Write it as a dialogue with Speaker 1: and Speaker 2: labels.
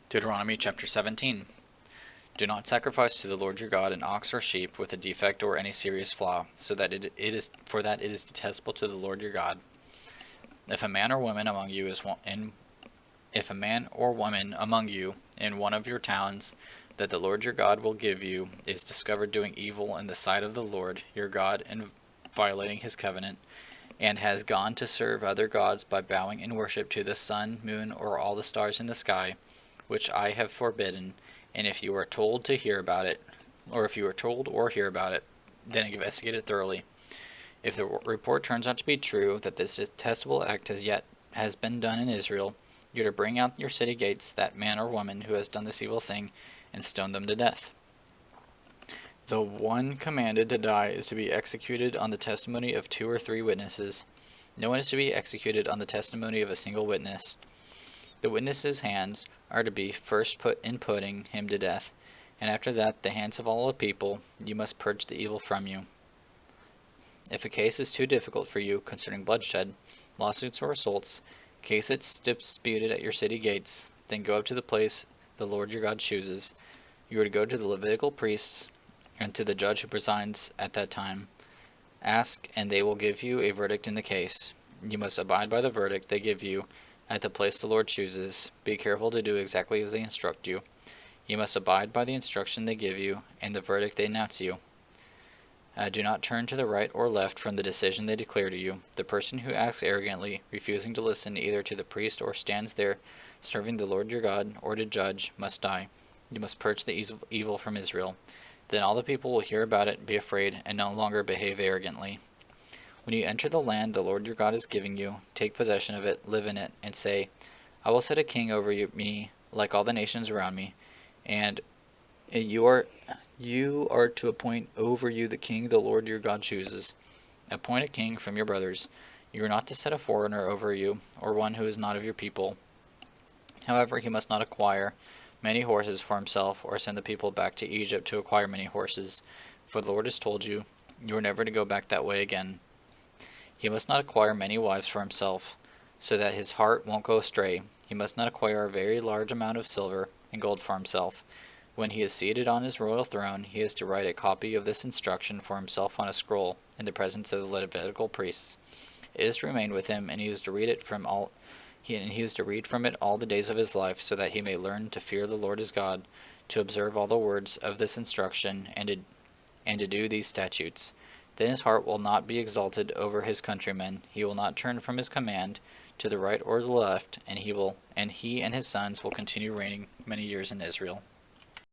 Speaker 1: Deuteronomy chapter 17. Do not sacrifice to the Lord your God an ox or sheep with a defect or any serious flaw, so that it is detestable to the Lord your God. If a man or woman among you if a man or woman among you in one of your towns that the Lord your God will give you is discovered doing evil in the sight of the Lord your God and violating his covenant, and has gone to serve other gods by bowing in worship to the sun, moon, or all the stars in the sky, which I have forbidden, and if you are told to hear about it, then investigate it thoroughly. If the report turns out to be true that this detestable act has been done in Israel, you are to bring out your city gates that man or woman who has done this evil thing, and stone them to death. The one commanded to die is to be executed on the testimony of 2 or 3 witnesses. No one is to be executed on the testimony of a single witness. The witness's hands are to be first put in putting him to death, and after that the hands of all the people. You must purge the evil from you. If a case is too difficult for you concerning bloodshed, lawsuits, or assaults, case it's disputed at your city gates, then go up to the place the Lord your God chooses. You are to go to the Levitical priests and to the judge who presides at that time. Ask, and they will give you a verdict in the case. You must abide by the verdict they give you at the place the Lord chooses. Be careful to do exactly as they instruct you. You must abide by the instruction they give you and the verdict they announce you. Do not turn to the right or left from the decision they declare to you. The person who acts arrogantly, refusing to listen either to the priest or stands there serving the Lord your God or to judge, must die. You must purge the evil from Israel. Then all the people will hear about it, be afraid, and no longer behave arrogantly. When you enter the land the Lord your God is giving you, take possession of it, live in it, and say, I will set a king over me like all the nations around me, and you are to appoint over you the king the Lord your God chooses. Appoint a king from your brothers. You are not to set a foreigner over you, or one who is not of your people. However, he must not acquire many horses for himself, or send the people back to Egypt to acquire many horses, for the Lord has told you, you are never to go back that way again. He must not acquire many wives for himself, so that his heart won't go astray. He must not acquire a very large amount of silver and gold for himself. When he is seated on his royal throne, he is to write a copy of this instruction for himself on a scroll in the presence of the Levitical priests. It is to remain with him, and he is to read from it all the days of his life, so that he may learn to fear the Lord his God, to observe all the words of this instruction, and to do these statutes. Then his heart will not be exalted over his countrymen. He will not turn from his command to the right or the left, and he and his sons will continue reigning many years in Israel.